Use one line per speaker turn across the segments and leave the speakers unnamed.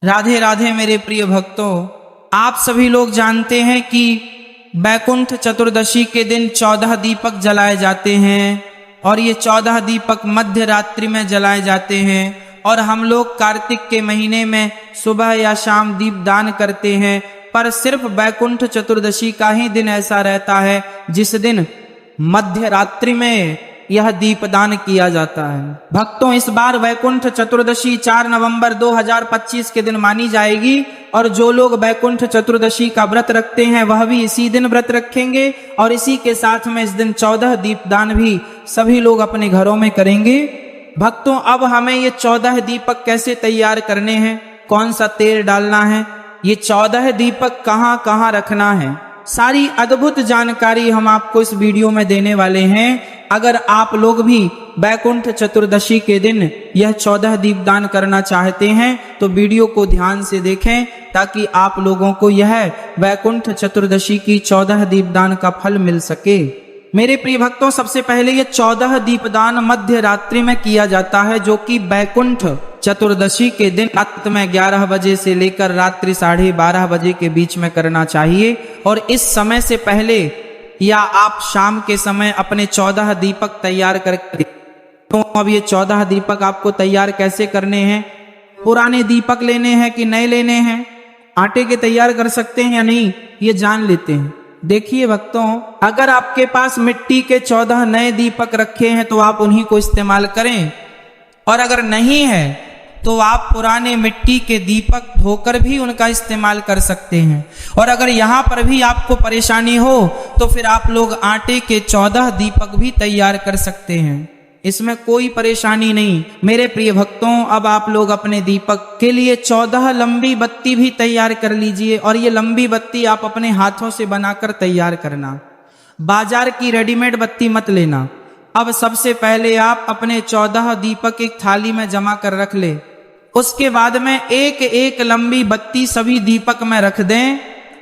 राधे राधे मेरे प्रिय भक्तों, आप सभी लोग जानते हैं कि बैकुंठ चतुर्दशी के दिन 14 दीपक जलाए जाते हैं और ये 14 दीपक मध्य रात्रि में जलाए जाते हैं और हम लोग कार्तिक के महीने में सुबह या शाम दीपदान करते हैं। पर सिर्फ बैकुंठ चतुर्दशी का ही दिन ऐसा रहता है जिस दिन मध्य रात्रि में यह दीपदान किया जाता है। भक्तों, इस बार वैकुंठ चतुर्दशी 4 नवंबर 2025 के दिन मानी जाएगी और जो लोग वैकुंठ चतुर्दशी का व्रत रखते हैं वह भी इसी दिन व्रत रखेंगे और इसी के साथ में इस दिन 14 दीपदान भी सभी लोग अपने घरों में करेंगे। भक्तों, अब हमें ये 14 दीपक कैसे तैयार करने हैं, कौन सा तेल डालना है, ये 14 दीपक कहाँ कहाँ रखना है, सारी अद्भुत जानकारी हम आपको इस वीडियो में देने वाले हैं। अगर आप लोग भी बैकुंठ चतुर्दशी के दिन यह 14 दीपदान करना चाहते हैं तो वीडियो को ध्यान से देखें ताकि आप लोगों को यह बैकुंठ चतुर्दशी की 14 दीपदान का फल मिल सके। मेरे प्रिय भक्तों, सबसे पहले ये 14 दीपदान मध्य रात्रि में किया जाता है, जो कि बैकुंठ चतुर्दशी के दिन रात में 11 बजे से लेकर रात्रि 12:30 बजे के बीच में करना चाहिए। और इस समय से पहले या आप शाम के समय अपने 14 दीपक तैयार करके, तो अब ये 14 दीपक आपको तैयार कैसे करने हैं, पुराने दीपक लेने हैं कि नए लेने हैं, आटे के तैयार कर सकते हैं या नहीं, ये जान लेते हैं। देखिए भक्तों, अगर आपके पास मिट्टी के 14 नए दीपक रखे हैं तो आप उन्हीं को इस्तेमाल करें, और अगर नहीं है तो आप पुराने मिट्टी के दीपक धोकर भी उनका इस्तेमाल कर सकते हैं। और अगर यहाँ पर भी आपको परेशानी हो तो फिर आप लोग आटे के 14 दीपक भी तैयार कर सकते हैं, इसमें कोई परेशानी नहीं। मेरे प्रिय भक्तों, अब आप लोग अपने दीपक के लिए 14 लंबी बत्ती भी तैयार कर लीजिए और ये लंबी बत्ती आप अपने हाथों से बनाकर तैयार करना, बाजार की रेडीमेड बत्ती मत लेना। अब सबसे पहले आप अपने 14 दीपक एक थाली में जमा कर रख ले, उसके बाद में एक एक लंबी बत्ती सभी दीपक में रख दें।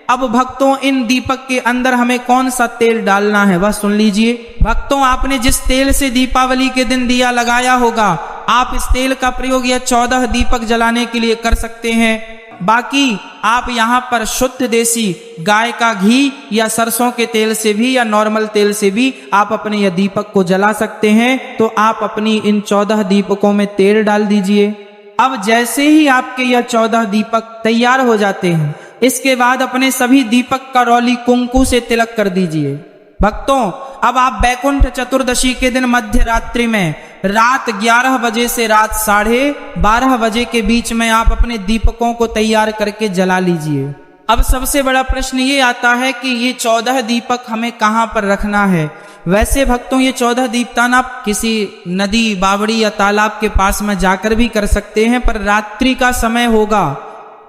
अब भक्तों, इन दीपक के अंदर हमें कौन सा तेल डालना है वह सुन लीजिए। भक्तों, आपने जिस तेल से दीपावली के दिन दिया लगाया होगा, आप इस तेल का प्रयोग यह 14 दीपक जलाने के लिए कर सकते हैं। बाकी आप यहाँ पर शुद्ध देसी गाय का घी या सरसों के तेल से भी या नॉर्मल तेल से भी आप अपने यह दीपक को जला सकते हैं। तो आप अपनी इन 14 दीपकों में तेल डाल दीजिए। अब जैसे ही आपके यह 14 दीपक तैयार हो जाते हैं, इसके बाद अपने सभी दीपक का रौली कुंकू से तिलक कर दीजिए। भक्तों, अब आप बैकुंठ चतुर्दशी के दिन मध्य रात्रि में रात 11 बजे से रात 12:30 बजे के बीच में आप अपने दीपकों को तैयार करके जला लीजिए। अब सबसे बड़ा प्रश्न ये आता है कि ये 14 दीपक हमें कहाँ पर रखना है। वैसे भक्तों, ये 14 दीपदान आप किसी नदी, बावड़ी या तालाब के पास में जाकर भी कर सकते हैं, पर रात्रि का समय होगा,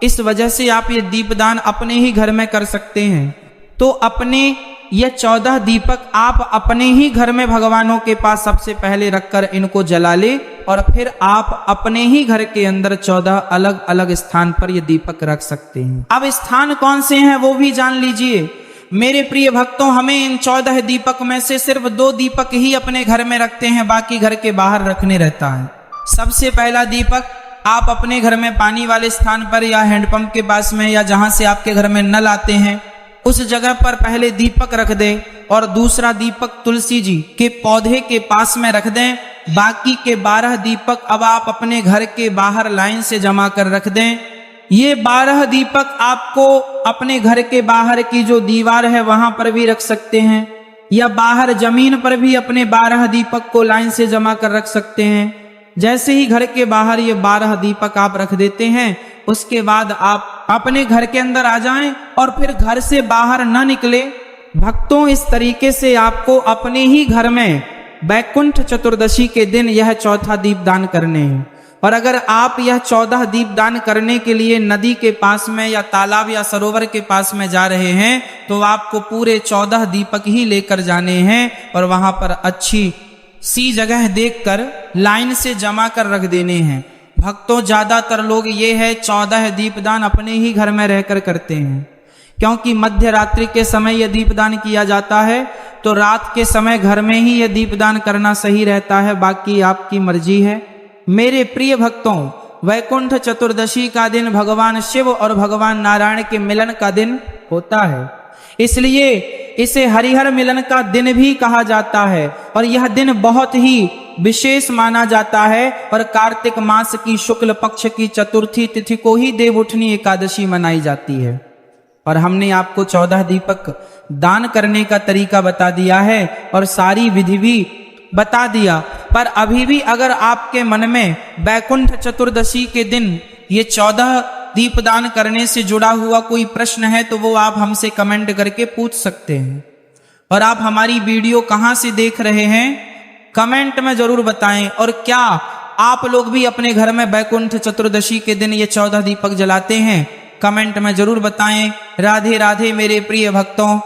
इस वजह से आप ये दीपदान अपने ही घर में कर सकते हैं। तो अपने ये 14 दीपक आप अपने ही घर में भगवानों के पास सबसे पहले रखकर इनको जला ले और फिर आप अपने ही घर के अंदर 14 अलग अलग स्थान पर ये दीपक रख सकते हैं। अब स्थान कौन से हैं वो भी जान लीजिए। मेरे प्रिय भक्तों, हमें इन 14 दीपक में से सिर्फ 2 दीपक ही अपने घर में रखते हैं, बाकी घर के बाहर रखने रहता है। सबसे पहला दीपक आप अपने घर में पानी वाले स्थान पर या हैंडपंप के पास में या जहां से आपके घर में नल आते हैं उस जगह पर पहले दीपक रख दें और दूसरा दीपक तुलसी जी के पौधे के पास में रख दें। बाकी के 12 दीपक अब आप अपने घर के बाहर लाइन से जमा कर रख दें। ये 12 दीपक आपको अपने घर के बाहर की जो दीवार है वहां पर भी रख सकते हैं या बाहर जमीन पर भी अपने 12 दीपक को लाइन से जमा कर रख सकते हैं। जैसे ही घर के बाहर ये 12 दीपक आप रख देते हैं, उसके बाद आप अपने घर के अंदर आ जाएं और फिर घर से बाहर न निकले। भक्तों, इस तरीके से आपको अपने ही घर में बैकुंठ चतुर्दशी के दिन यह 14 दीपदान करने हैं। और अगर आप यह 14 दीपदान करने के लिए नदी के पास में या तालाब या सरोवर के पास में जा रहे हैं तो आपको पूरे 14 दीपक ही लेकर जाने हैं और वहां पर अच्छी सी जगह देखकर लाइन से जमा कर रख देने हैं। भक्तों, ज्यादातर लोग ये है 14 दीपदान अपने ही घर में रहकर करते हैं, क्योंकि मध्य रात्रि के समय यह दीपदान किया जाता है तो रात के समय घर में ही यह दीपदान करना सही रहता है, बाकी आपकी मर्जी है। मेरे प्रिय भक्तों, वैकुंठ चतुर्दशी का दिन भगवान शिव और भगवान नारायण के मिलन का दिन होता है, इसलिए इसे हरिहर मिलन का दिन भी कहा जाता है। और यह दिन बहुत ही विशेष माना जाता है और कार्तिक मास की शुक्ल पक्ष की चतुर्थी तिथि को ही देवउठनी एकादशी मनाई जाती है। और हमने आपको 14 दीपक दान करने का तरीका बता दिया है और सारी विधि भी बता दिया। पर अभी भी अगर आपके मन में वैकुंठ चतुर्दशी के दिन ये 14 दीपदान करने से जुड़ा हुआ कोई प्रश्न है तो वो आप हमसे कमेंट करके पूछ सकते हैं। और आप हमारी वीडियो कहाँ से देख रहे हैं कमेंट में जरूर बताएं। और क्या आप लोग भी अपने घर में वैकुंठ चतुर्दशी के दिन ये 14 दीपक जलाते हैं? कमेंट में जरूर बताएं। राधे राधे मेरे प्रिय भक्तों।